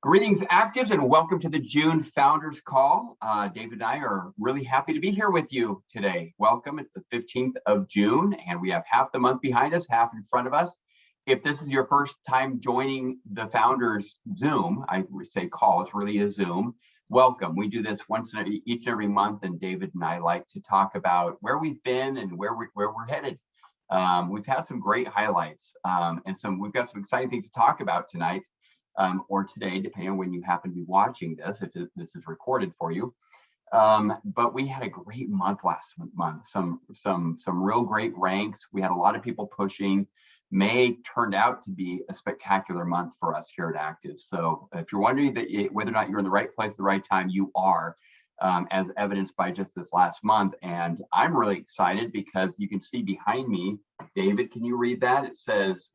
Greetings, actives, and welcome to the June Founders Call. David and I are really happy to be here with you today. Welcome. It's the 15th of June, and we have half the month behind us, half in front of us. If this is your first time joining the Founders Zoom, I would say call, it's really a Zoom. Welcome. We do this each and every month, and David and I like to talk about where we've been and where we're headed. We've had some great highlights, and we've got some exciting things to talk about tonight. Or today, depending on when you happen to be watching this, if this is recorded for you. But we had a great month last month, some real great ranks. We had a lot of people pushing. May turned out to be a spectacular month for us here at ACTIVZ. So if you're wondering whether or not you're in the right place at the right time, you are, as evidenced by just this last month. And I'm really excited because you can see behind me, David, can you read that? It says,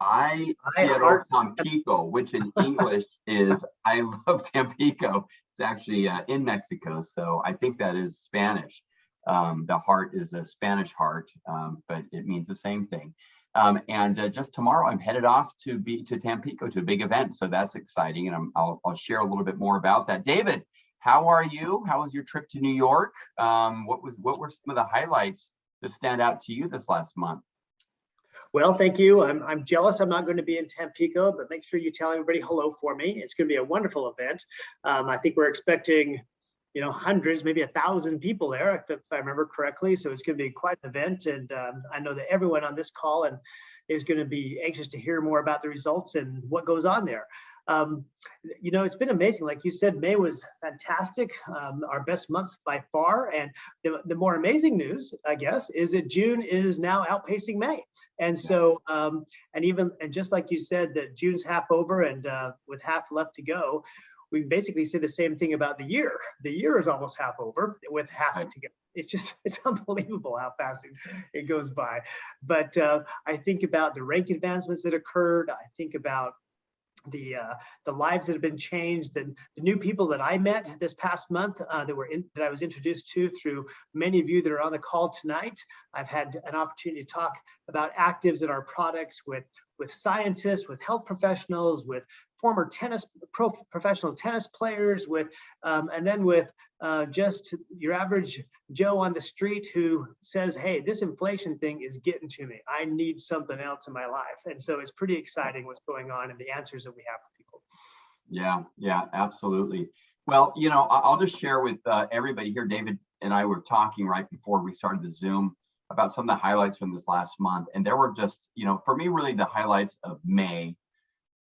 I quiero Tampico, which in English is I love Tampico. It's actually in Mexico, so I think that is Spanish. The heart is a Spanish heart, but it means the same thing. And just tomorrow, I'm headed off to Tampico to a big event, so that's exciting, and I'll share a little bit more about that. David, how are you? How was your trip to New York? What were some of the highlights that stand out to you this last month? Well, thank you. I'm jealous I'm not going to be in Tampico, but make sure you tell everybody hello for me. It's going to be a wonderful event. I think we're expecting, hundreds, maybe 1,000 people there, if I remember correctly. So it's going to be quite an event. And I know that everyone on this call is going to be anxious to hear more about the results and what goes on there. It's been amazing. Like you said, May was fantastic, our best month by far. And the more amazing news, I guess, is that June is now outpacing May. And so, and just like you said, that June's half over and with half left to go, we basically say the same thing about the year. The year is almost half over with half to go. It's unbelievable how fast it goes by. But I think about the rank advancements that occurred. I think about the lives that have been changed, the new people that I met this past month that I was introduced to through many of you that are on the call tonight. I've had an opportunity to talk about ACTIVZ and our products with scientists, with health professionals, with former professional tennis players, and then with just your average Joe on the street who says, hey, this inflation thing is getting to me. I need something else in my life. And so it's pretty exciting what's going on and the answers that we have for people. Yeah, absolutely. Well, I'll just share with everybody here. David and I were talking right before we started the Zoom about some of the highlights from this last month. And there were just, for me, really the highlights of May,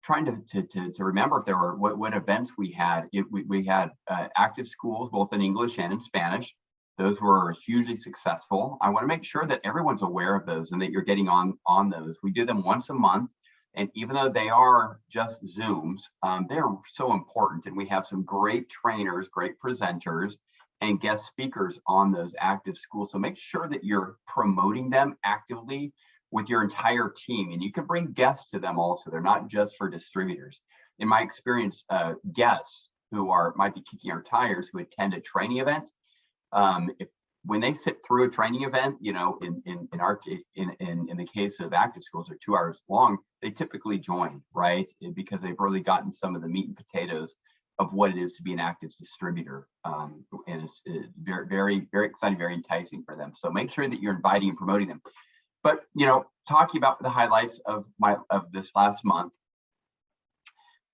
trying to remember if there were what events we had. We had active schools, both in English and in Spanish. Those were hugely successful. I want to make sure that everyone's aware of those and that you're getting on those. We do them once a month. And even though they are just Zooms, they're so important. And we have some great trainers, great presenters, and guest speakers on those active schools. So make sure that you're promoting them actively with your entire team. And you can bring guests to them also. They're not just for distributors. In my experience, guests who might be kicking our tires, who attend a training event, when they sit through a training event, in the case of active schools are 2 hours long, they typically join, right? Because they've really gotten some of the meat and potatoes of what it is to be an ACTIVZ distributor. And it's very, very, very exciting, very enticing for them. So make sure that you're inviting and promoting them. But, talking about the highlights of this last month,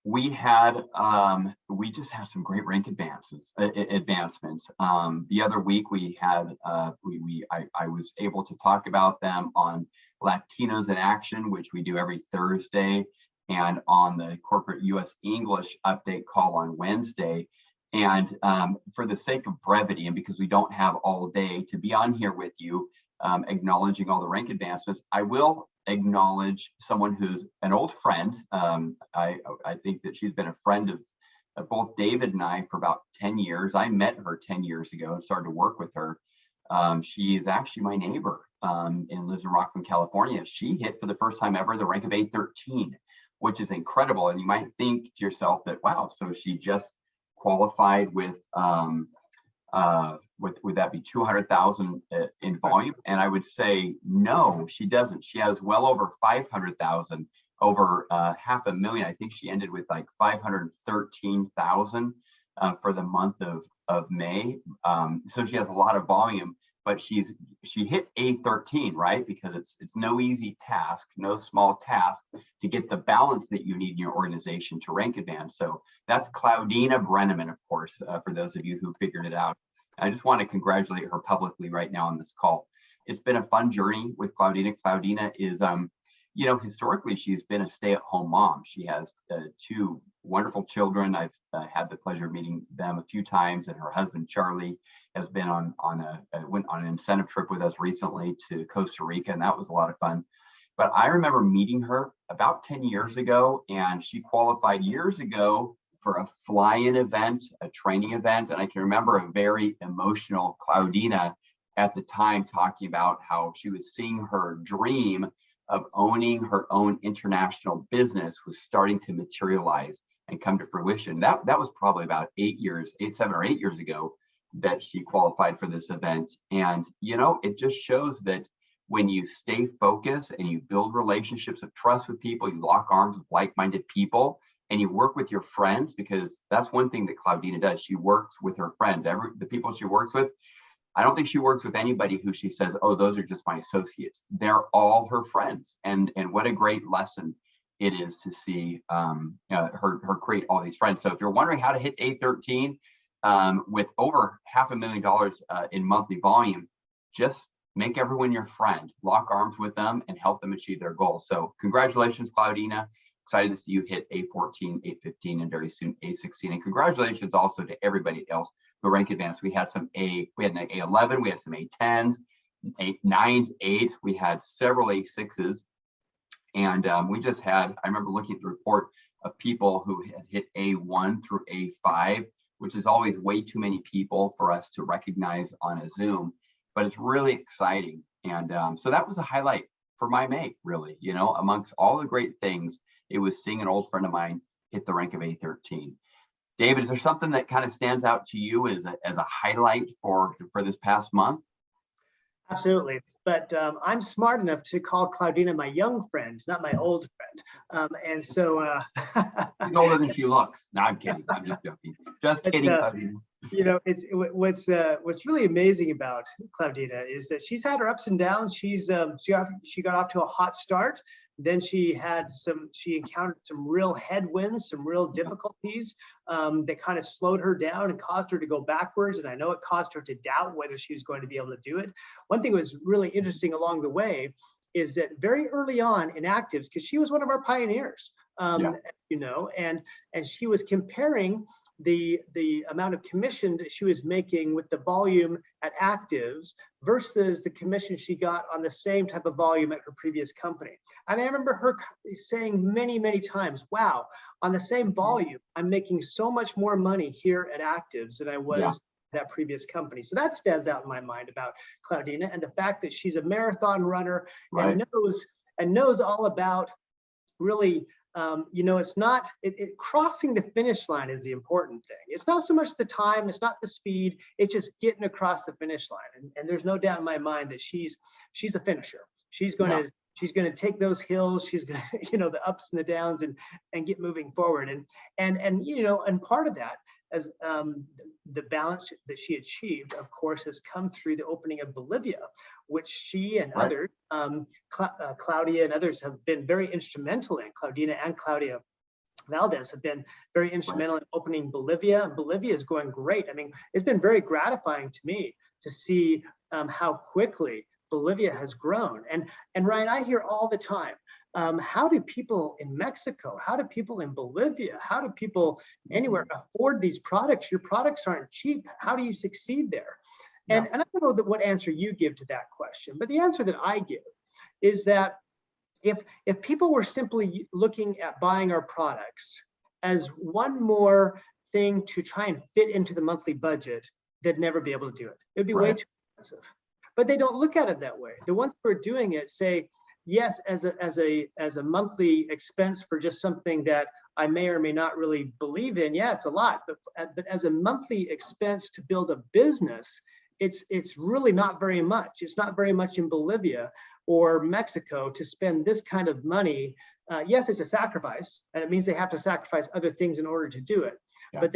we just had some great rank advancements. The other week we had, I was able to talk about them on Latinos in Action, which we do every Thursday, and on the corporate US English update call on Wednesday. And for the sake of brevity, and because we don't have all day to be on here with you, acknowledging all the rank advancements, I will acknowledge someone who's an old friend. I think that she's been a friend of both David and I for about 10 years. I met her 10 years ago and started to work with her. She is actually my neighbor and lives in Rockland, California. She hit for the first time ever the rank of 813, which is incredible. And you might think to yourself that, wow, so she just qualified with would that be 200,000 in volume? And I would say, no, she doesn't. She has well over 500,000 over 500,000. I think she ended with like 513,000 for the month of May. So she has a lot of volume, but she hit A13, right? Because it's no easy task, no small task to get the balance that you need in your organization to rank advance. So that's Claudina Brenneman, of course, for those of you who figured it out. I just want to congratulate her publicly right now on this call. It's been a fun journey with Claudina. Claudina is, historically, she's been a stay-at-home mom. She has 2 wonderful children. I've had the pleasure of meeting them a few times, and her husband, Charlie, has been went on an incentive trip with us recently to Costa Rica, and that was a lot of fun. But I remember meeting her about 10 years ago, and she qualified years ago for a fly-in event, a training event. And I can remember a very emotional Claudina at the time talking about how she was seeing her dream of owning her own international business was starting to materialize and come to fruition. That was probably about 7 or 8 years ago that she qualified for this event. And, it just shows that when you stay focused and you build relationships of trust with people, you lock arms with like-minded people, and you work with your friends, because that's one thing that Claudina does. She works with her friends. The people she works with, I don't think she works with anybody who she says, oh, those are just my associates. They're all her friends. And what a great lesson it is to see her create all these friends. So if you're wondering how to hit A13 with over $500,000 in monthly volume, just make everyone your friend, lock arms with them, and help them achieve their goals. So congratulations, Claudina. Excited to see you hit A14, A15, and very soon A16. And congratulations also to everybody else who rank advanced. We had an A11, we had some A10s, A9s, 8s, we had several A6s. And we just had, I remember looking at the report of people who had hit A1 through A5, which is always way too many people for us to recognize on a Zoom, but it's really exciting. And so that was a highlight for my May, really, amongst all the great things. It was seeing an old friend of mine hit the rank of A13. David, is there something that kind of stands out to you as a highlight for this past month? Absolutely. But I'm smart enough to call Claudina my young friend, not my old friend. And so she's older than she looks. No, I'm kidding. I'm just joking. Just kidding, Claudina. It's what's really amazing about Claudina is that she's had her ups and downs. She got off to a hot start. Then she encountered some real headwinds, some real difficulties that kind of slowed her down and caused her to go backwards. And I know it caused her to doubt whether she was going to be able to do it. One thing that was really interesting along the way is that very early on in ACTIVZ, because she was one of our pioneers, and she was comparing the amount of commission that she was making with the volume at ACTIVZ versus the commission she got on the same type of volume at her previous company. And I remember her saying many, many times, wow, on the same volume, I'm making so much more money here at ACTIVZ than I was at that previous company. So that stands out in my mind about Claudina, and the fact that she's a marathon runner and knows all about really it's not, crossing the finish line is the important thing. It's not so much the time, it's not the speed, it's just getting across the finish line. And there's no doubt in my mind that she's a finisher. She's going to take those hills, she's going to, the ups and the downs and get moving forward. And part of that, as the balance that she achieved, of course, has come through the opening of Bolivia, which she and others, Claudia and others have been very instrumental in. Claudina and Claudia Valdez have been very instrumental in opening Bolivia, and Bolivia is going great. I mean, it's been very gratifying to me to see how quickly Bolivia has grown. And Ryan, I hear all the time, how do people in Mexico, how do people in Bolivia, how do people anywhere afford these products? Your products aren't cheap. How do you succeed there? And I don't know what answer you give to that question, but the answer that I give is that if people were simply looking at buying our products as one more thing to try and fit into the monthly budget, they'd never be able to do it. It would be way too expensive. But they don't look at it that way. The ones who are doing it say, yes, as a monthly expense for just something that I may or may not really believe in, yeah, it's a lot. But as a monthly expense to build a business, it's really not very much. It's not very much in Bolivia, or Mexico to spend this kind of money, yes, it's a sacrifice, and it means they have to sacrifice other things in order to do it. Yeah. But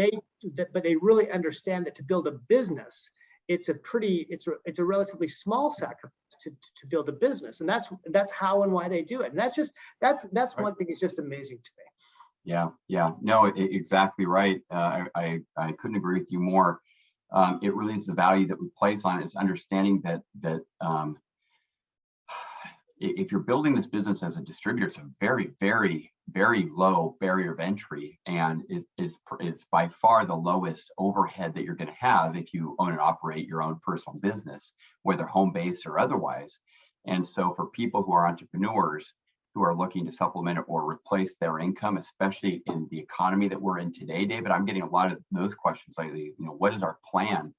they really understand that to build a business, it's a relatively small sacrifice to build a business, and that's how and why they do it. And that's right. One thing that's just amazing to me. Yeah, no, exactly right. I couldn't agree with you more. It really is the value that we place on it, is understanding that if you're building this business as a distributor, it's a very, very, very low barrier of entry, and it's by far the lowest overhead that you're going to have if you own and operate your own personal business, whether home-based or otherwise. And so for people who are entrepreneurs who are looking to supplement or replace their income, especially in the economy that we're in today, David, I'm getting a lot of those questions lately. What is our plan?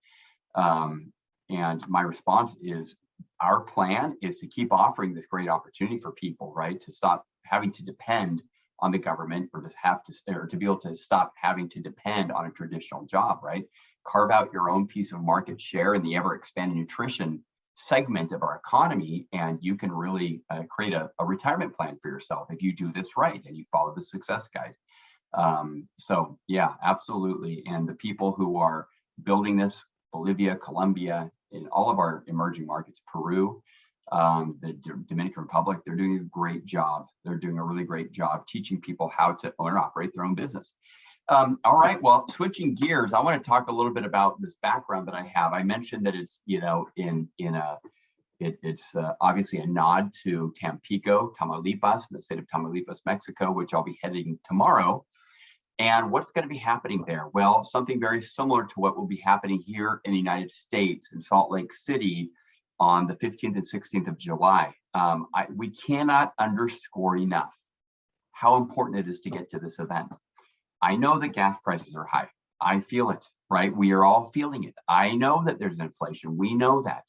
And my response is, our plan is to keep offering this great opportunity for people, right? To stop having to depend on the government, or to be able to stop having to depend on a traditional job, right? Carve out your own piece of market share in the ever expanding nutrition segment of our economy, and you can really create a retirement plan for yourself if you do this right and you follow the success guide. So yeah, absolutely. And the people who are building this, Bolivia, Colombia, in all of our emerging markets, Peru, the Dominican Republic, they're doing a great job. They're doing a really great job teaching people how to own and operate their own business. All right, well, switching gears, I want to talk a little bit about this background that I have. I mentioned that it's, it's obviously a nod to Tampico, Tamaulipas, in the state of Tamaulipas, Mexico, which I'll be heading tomorrow. And what's going to be happening there? Well, something very similar to what will be happening here in the United States, in Salt Lake City, on the 15th and 16th of July. We cannot underscore enough how important it is to get to this event. I know that gas prices are high. I feel it, right? We are all feeling it. I know that there's inflation. We know that.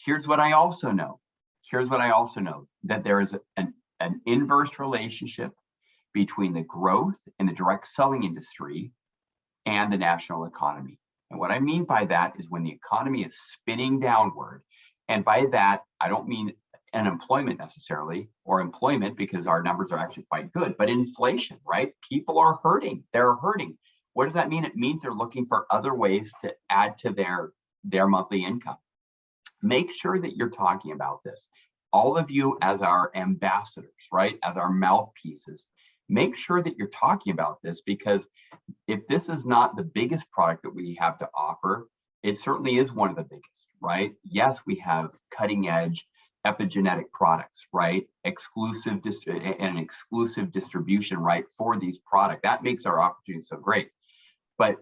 Here's what I also know. That there is an inverse relationship between the growth in the direct selling industry and the national economy. And what I mean by that is when the economy is spinning downward, and by that, I don't mean unemployment necessarily, or employment, because our numbers are actually quite good, but inflation, right? People are hurting. They're hurting. What does that mean? It means they're looking for other ways to add to their monthly income. Make sure that you're talking about this. All of you as our ambassadors, right? As our mouthpieces, make sure that you're talking about this, because if this is not the biggest product that we have to offer, it certainly is one of the biggest, right? Yes, we have cutting edge epigenetic products, right? Exclusive distribution, right, for these products. That makes our opportunity so great. But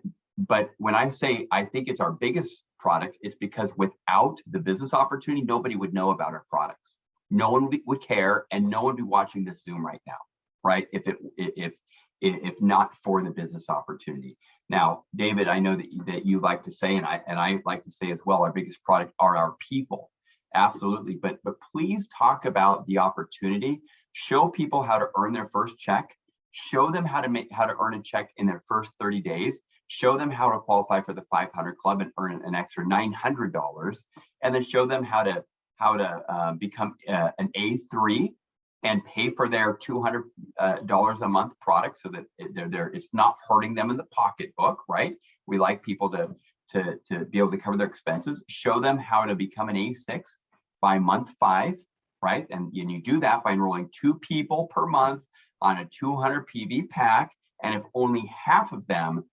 when I say I think it's our biggest product, it's because without the business opportunity, nobody would know about our products. No one would care, and no one would be watching this Zoom right now, right? If not for the business opportunity. Now, David, I know that you like to say, and I like to say as well, our biggest product are our people. Absolutely, but please talk about the opportunity. Show people how to earn their first check. Show them how to earn a check in their first 30 days. Show them how to qualify for the 500 Club and earn an extra $900, and then show them how to become an A3 and pay for their $200 a month product, so that it's not hurting them in the pocketbook, right? We like people to be able to cover their expenses. Show them how to become an A6 by month 5, right? And you do that by enrolling 2 people per month on a 200 PV pack. And if only half of them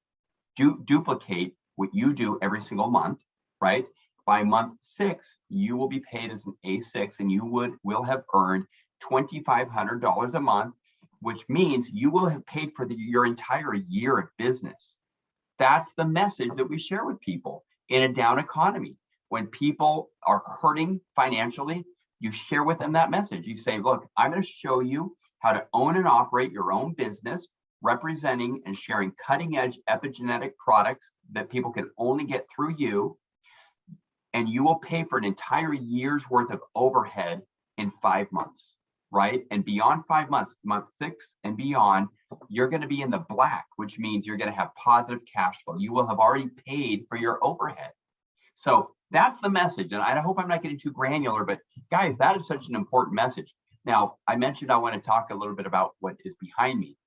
duplicate what you do every single month, right? By month 6, you will be paid as an A6, and you will have earned $2,500 a month, which means you will have paid for your entire year of business. That's the message that we share with people in a down economy. When people are hurting financially, you share with them that message. You say, look, I'm going to show you how to own and operate your own business, representing and sharing cutting edge epigenetic products that people can only get through you. And you will pay for an entire year's worth of overhead in 5 months, right? And beyond 5 months, month 6 and beyond, you're going to be in the black, which means you're going to have positive cash flow. You will have already paid for your overhead. So That's the message. And I hope I'm not getting too granular, but guys, that is such an important message. Now, I mentioned I want to talk a little bit about what is behind me.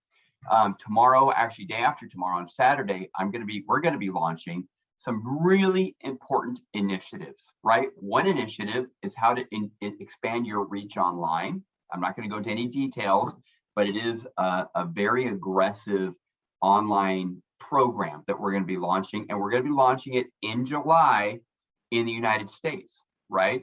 Tomorrow, actually day after tomorrow on Saturday, we're going to be launching some really important initiatives, right? One initiative is how to expand your reach online. I'm not going to go into any details, but it is a very aggressive online program that we're going to be launching, and we're going to be launching it in July in the United States, right?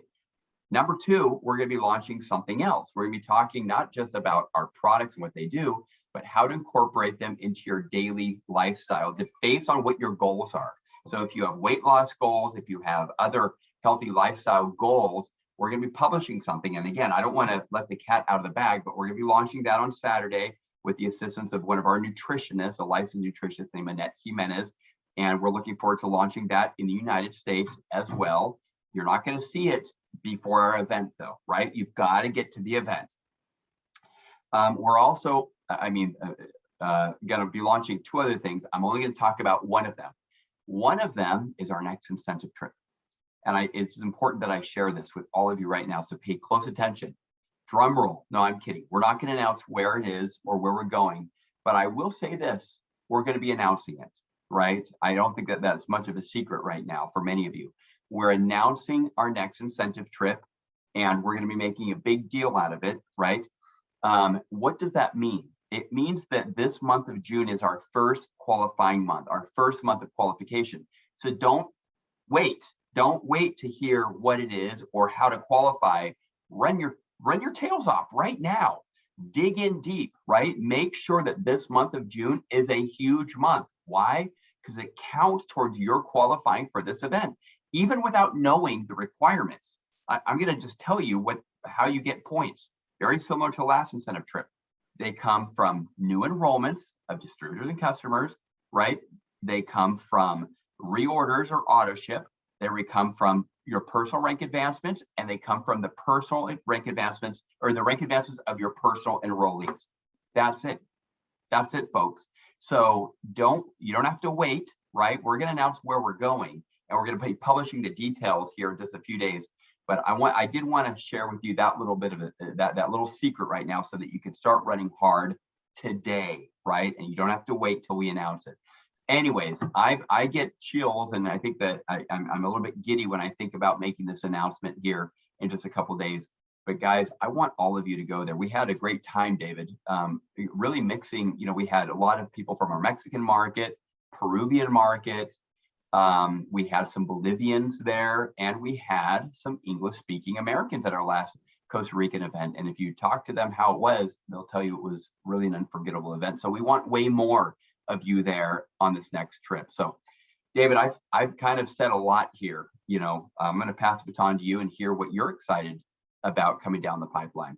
Number two, we're going to be launching something else. We're going to be talking not just about our products and what they do, but how to incorporate them into your daily lifestyle based on what your goals are. So if you have weight loss goals, if you have other healthy lifestyle goals, we're going to be publishing something. And again, I don't want to let the cat out of the bag, but we're going to be launching that on Saturday with the assistance of one of our nutritionists, a licensed nutritionist named Annette Jimenez. And we're looking forward to launching that in the United States as well. You're not going to see it before our event though, right? You've got to get to the event. We're also, going to be launching two other things. I'm only going to talk about one of them. One of them is our next incentive trip. And it's important that I share this with all of you right now, so pay close attention. Drum roll. No, I'm kidding. We're not going to announce where it is or where we're going, but I will say this, we're going to be announcing it, right? I don't think that that's much of a secret right now for many of you. We're announcing our next incentive trip, and we're going to be making a big deal out of it, right? What does that mean? It means that this month of June is our first qualifying month, our first month of qualification. So don't wait. Don't wait to hear what it is or how to qualify. Run your tails off right now. Dig in deep, right? Make sure that this month of June is a huge month. Why? Because it counts towards your qualifying for this event, even without knowing the requirements. I'm going to just tell you how you get points. Very similar to the last incentive trip. They come from new enrollments of distributors and customers, right? They come from reorders or auto ship. They come from your personal rank advancements, and they come from the personal rank advancements or the rank advancements of your personal enrollees. That's it. That's it, folks. So you don't have to wait, right? We're going to announce where we're going, and we're going to be publishing the details here in just a few days. But I did want to share with you that little bit of that little secret right now, so that you can start running hard today, right? And you don't have to wait till we announce it. Anyways, I get chills, and I think that I'm a little bit giddy when I think about making this announcement here in just a couple of days. But guys, I want all of you to go there. We had a great time, David. Really mixing. We had a lot of people from our Mexican market, Peruvian market. We had some Bolivians there, and we had some English-speaking Americans at our last Costa Rican event. And if you talk to them how it was, they'll tell you it was really an unforgettable event. So we want way more of you there on this next trip. So David, I've kind of said a lot here. I'm going to pass the baton to you and hear what you're excited about coming down the pipeline.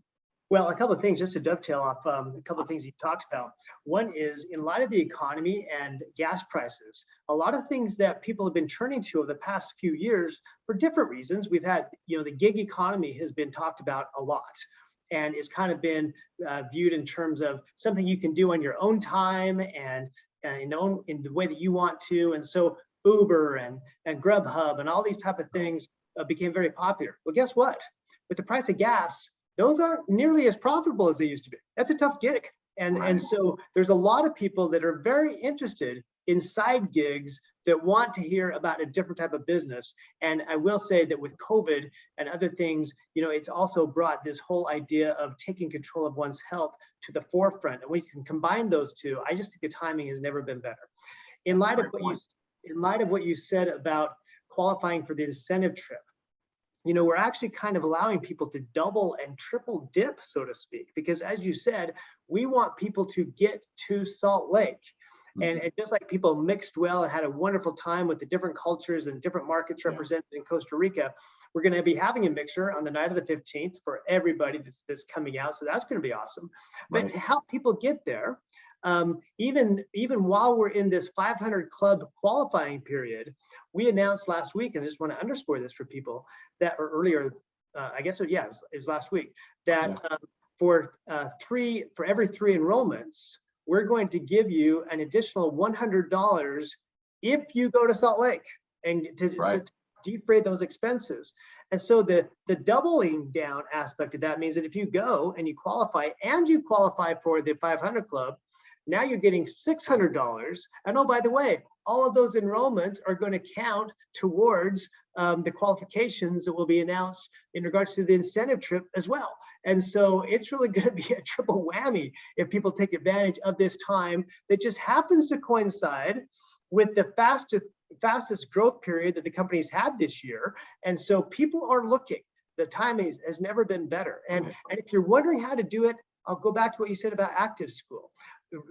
Well, a couple of things just to dovetail off a couple of things you talked about. One is, in light of the economy and gas prices, a lot of things that people have been turning to over the past few years for different reasons. We've had, the gig economy has been talked about a lot, and it's kind of been viewed in terms of something you can do on your own time and in the way that you want to. And so Uber and Grubhub and all these type of things became very popular. Well, guess what? With the price of gas, those aren't nearly as profitable as they used to be. That's a tough gig. And so there's a lot of people that are very interested in side gigs that want to hear about a different type of business. And I will say that with COVID and other things, it's also brought this whole idea of taking control of one's health to the forefront. And we can combine those two. I just think the timing has never been better. In light of what you said about qualifying for the incentive trip, we're actually kind of allowing people to double and triple dip, so to speak, because as you said, we want people to get to Salt Lake. And just like people mixed well and had a wonderful time with the different cultures and different markets represented in Costa Rica, we're going to be having a mixer on the night of the 15th for everybody that's coming out. So that's going to be awesome. But to help people get there, even while we're in this 500 club qualifying period, we announced last week, and I just want to underscore this for people that or earlier, I guess, it was last week, that for every 3 enrollments, we're going to give you an additional $100 if you go to Salt Lake and to defray those expenses. And so the doubling down aspect of that means that if you go and you qualify for the 500 Club, now you're getting $600. And oh, by the way, all of those enrollments are going to count towards the qualifications that will be announced in regards to the incentive trip as well. And so it's really going to be a triple whammy if people take advantage of this time that just happens to coincide with the fastest growth period that the company's had this year. And so people are looking. The timing has never been better. And if you're wondering how to do it, I'll go back to what you said about Active School.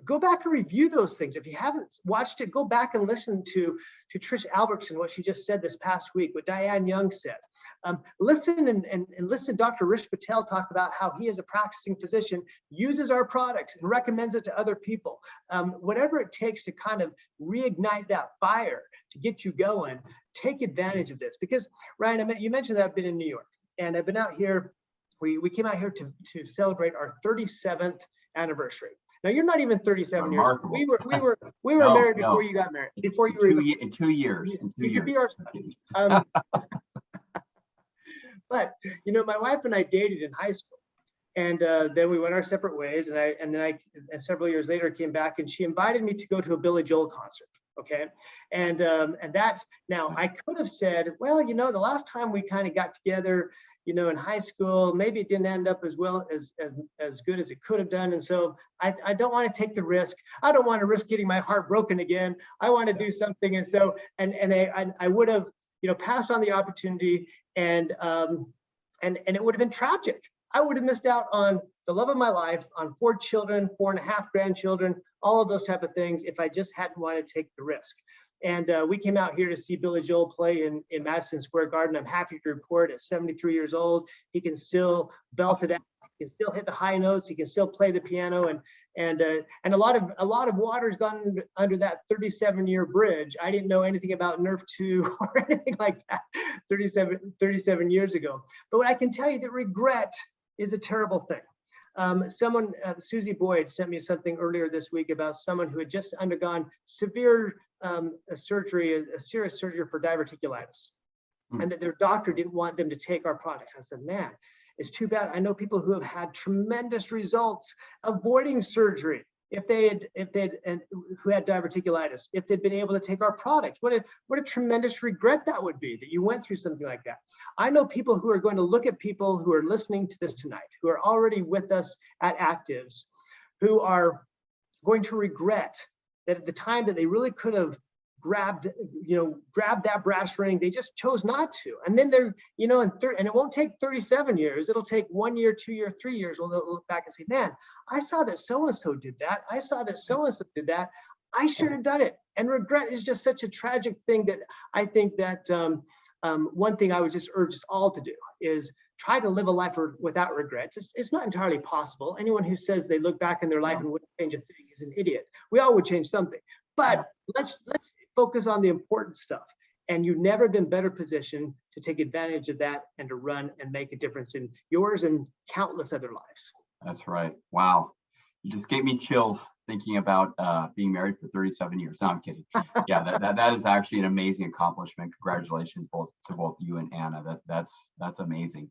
Go back and review those things. If you haven't watched it, go back and listen to Trish Albertson, what she just said this past week, what Diane Young said. Listen and listen to Dr. Rish Patel talk about how he, as a practicing physician, uses our products and recommends it to other people. Whatever it takes to kind of reignite that fire to get you going, take advantage of this. Because Ryan, you mentioned that I've been in New York, and I've been out here. We came out here to celebrate our 37th anniversary. Now you're not even 37 Remarkable. years. We were married before you got married. Before you were in 2 years. You could be our. But my wife and I dated in high school, and then we went our separate ways. And then I several years later came back, and she invited me to go to a Billy Joel concert. Okay, and that's now I could have said, well, the last time we kind of got together, in high school, maybe it didn't end up as well as good as it could have done. And so I don't want to take the risk. I don't want to risk getting my heart broken again. I want to do something. And so, and I would have, passed on the opportunity, and it would have been tragic. I would have missed out on the love of my life, on 4 children, 4.5 grandchildren, all of those type of things, if I just hadn't wanted to take the risk. And we came out here to see Billy Joel play in Madison Square Garden. I'm happy to report at 73 years old, he can still belt it out. He can still hit the high notes. He can still play the piano, and a lot of water's gone under that 37-year bridge. I didn't know anything about Nerf 2 or anything like that 37 years ago. But what I can tell you, that regret is a terrible thing. Susie Boyd sent me something earlier this week about someone who had just undergone severe surgery, a serious surgery for diverticulitis, and that their doctor didn't want them to take our products. I said, man, it's too bad. I know people who have had tremendous results avoiding surgery who had diverticulitis, if they'd been able to take our product. What a tremendous regret that would be, that you went through something like that. I know people who are going to look at people who are listening to this tonight, who are already with us at ACTIVZ, who are going to regret that at the time that they really could have grabbed that brass ring, they just chose not to. And then they're, and it won't take 37 years. It'll take 1 year, 2 years, 3 years. They'll look back and say, man, I saw that so-and-so did that. I saw that so-and-so did that. I should have done it. And regret is just such a tragic thing that I think that one thing I would just urge us all to do is try to live a life without regrets. It's not entirely possible. Anyone who says they look back in their life and wouldn't change a thing is an idiot. We all would change something. But let's focus on the important stuff. And you've never been better positioned to take advantage of that and to run and make a difference in yours and countless other lives. That's right. Wow. You just gave me chills thinking about being married for 37 years. No, I'm kidding. Yeah, that is actually an amazing accomplishment. Congratulations to both you and Anna. That's amazing.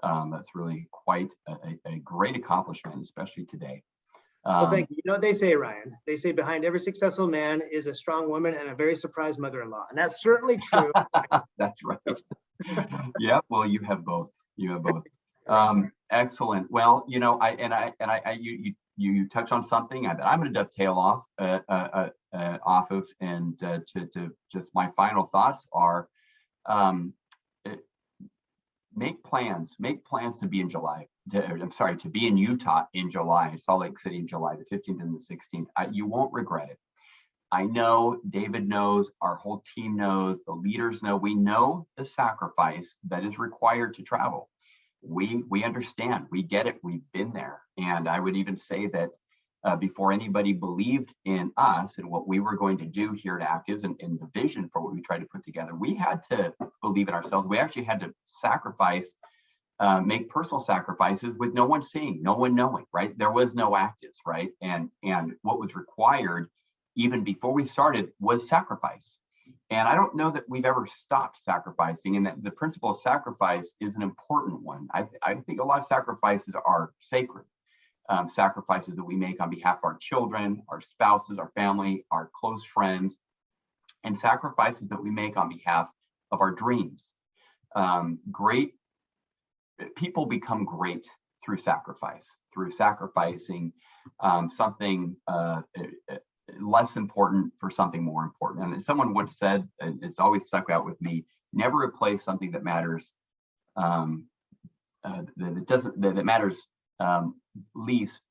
That's really quite a great accomplishment, especially today. Well, thank you. You know what they say, Ryan? They say behind every successful man is a strong woman and a very surprised mother-in-law, and that's certainly true. That's right. Yeah. Well, you have both. Excellent. Well, you touch on something that I'm going to dovetail off of, and to just my final thoughts are, make plans to be in July. To be in Utah in July, Salt Lake City in July, the 15th and the 16th. You won't regret it. I know David knows, our whole team knows, the leaders know, we know the sacrifice that is required to travel. We understand, we get it, we've been there. And I would even say that before anybody believed in us and what we were going to do here at ACTIVZ and the vision for what we tried to put together, we had to believe in ourselves. We actually had to sacrifice, make personal sacrifices with no one seeing, no one knowing, right? There was no ACTIVZ, right? And what was required even before we started was sacrifice. And I don't know that we've ever stopped sacrificing, and that the principle of sacrifice is an important one. I think a lot of sacrifices are sacred. Sacrifices that we make on behalf of our children, our spouses, our family, our close friends, and sacrifices that we make on behalf of our dreams. Great people become great through sacrifice, through sacrificing something less important for something more important. And someone once said, and it's always stuck out with me, never replace something that matters that matters least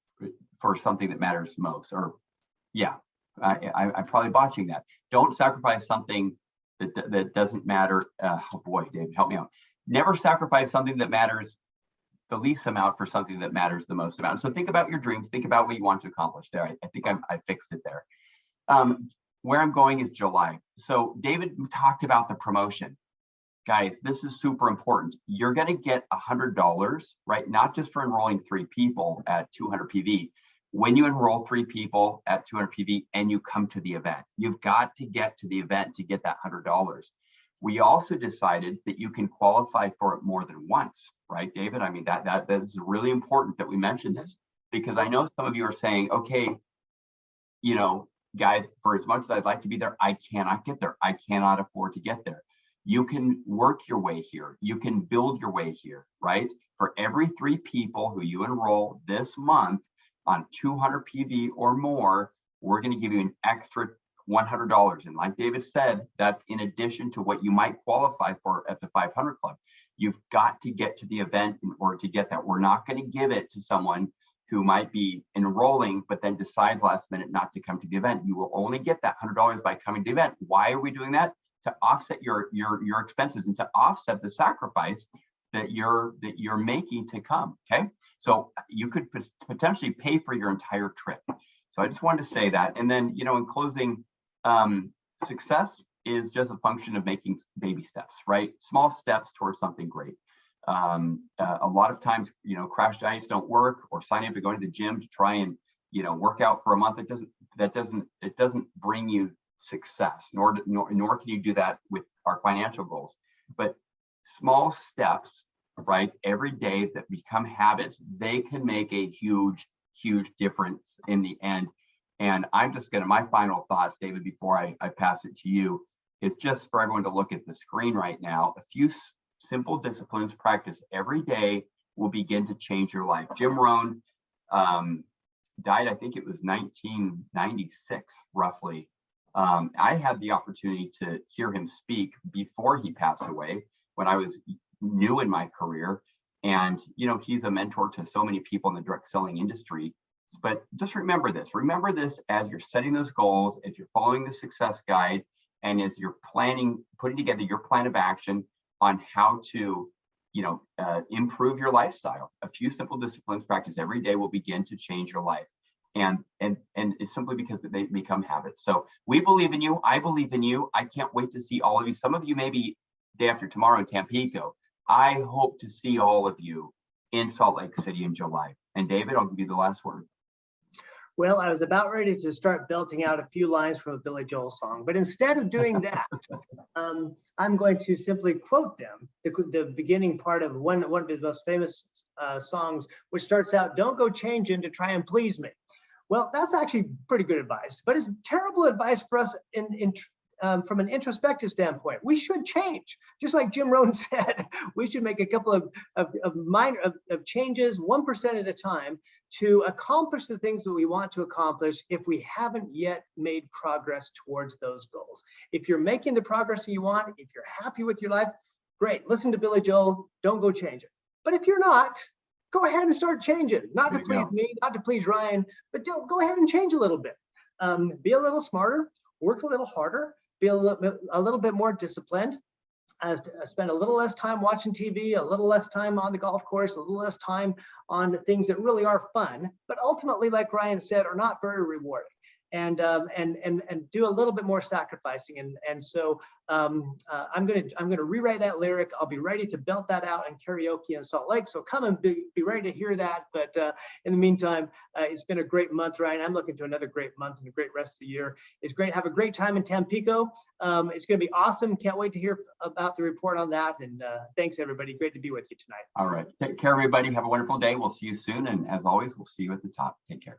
for something that matters most. Or yeah, I'm probably botching that. Don't sacrifice something that doesn't matter. Oh boy, David, help me out. Never sacrifice something that matters the least amount for something that matters the most amount. So think about your dreams. Think about what you want to accomplish there. I think I fixed it there. Where I'm going is July. So David talked about the promotion. Guys, this is super important. You're going to get $100, right? Not just for enrolling 3 people at 200 PV. When you enroll 3 people at 200 PV and you come to the event, you've got to get to the event to get that $100. We also decided that you can qualify for it more than once, right, David? I mean, that is really important that we mention this, because I know some of you are saying, okay, you know, guys, for as much as I'd like to be there, I cannot get there. I cannot afford to get there. You can work your way here. You can build your way here, right? For every 3 people who you enroll this month on 200 PV or more, we're going to give you an extra $100. And like David said, that's in addition to what you might qualify for at the 500 Club. You've got to get to the event in order to get that. We're not going to give it to someone who might be enrolling, but then decides last minute not to come to the event. You will only get that $100 by coming to the event. Why are we doing that? To offset your expenses and to offset the sacrifice that you're making to come. Okay, so you could potentially pay for your entire trip. So I just wanted to say that. And then, you know, in closing, success is just a function of making baby steps, right? Small steps towards something great. A lot of times, you know, crash diets don't work, or signing up to go to the gym to try and, you know, work out for a month. It doesn't bring you success, nor can you do that with our financial goals. But small steps, right, every day that become habits, they can make a huge difference in the end. And I'm just gonna, my final thoughts, David, before I pass it to you, is just for everyone to look at the screen right now. A few simple disciplines practiced every day will begin to change your life. Jim Rohn died, I think it was 1996, roughly. I had the opportunity to hear him speak before he passed away, when I was new in my career. And, you know, he's a mentor to so many people in the direct selling industry. But just remember this as you're setting those goals, as you're following the success guide, and as you're putting together your plan of action on how to, you know, improve your lifestyle. A few simple disciplines practiced every day will begin to change your life. And it's simply because they become habits. So we believe in you. I believe in you. I can't wait to see all of you. Some of you maybe day after tomorrow in Tampico. I hope to see all of you in Salt Lake City in July. And David, I'll give you the last word. Well, I was about ready to start belting out a few lines from a Billy Joel song, but instead of doing that, I'm going to simply quote them. The beginning part of one of his most famous songs, which starts out, "Don't go changing to try and please me." Well, that's actually pretty good advice, but it's terrible advice for us from an introspective standpoint. We should change, just like Jim Rohn said. We should make a couple of minor changes, 1% at a time, to accomplish the things that we want to accomplish if we haven't yet made progress towards those goals. If you're making the progress that you want, if you're happy with your life, great. Listen to Billy Joel. Don't go change it. But if you're not, go ahead and start changing. Not to please me, not to please Ryan, but go ahead and change a little bit. Be a little smarter, work a little harder, be a little bit more disciplined, spend a little less time watching TV, a little less time on the golf course, a little less time on the things that really are fun, but ultimately, like Ryan said, are not very rewarding. and do a little bit more sacrificing. And so I'm gonna rewrite that lyric. I'll be ready to belt that out in karaoke in Salt Lake. So come and be ready to hear that. But in the meantime, it's been a great month, Ryan. I'm looking to another great month and a great rest of the year. It's great. Have a great time in Tampico. It's going to be awesome. Can't wait to hear about the report on that. And thanks, everybody. Great to be with you tonight. All right. Take care, everybody. Have a wonderful day. We'll see you soon. And as always, we'll see you at the top. Take care.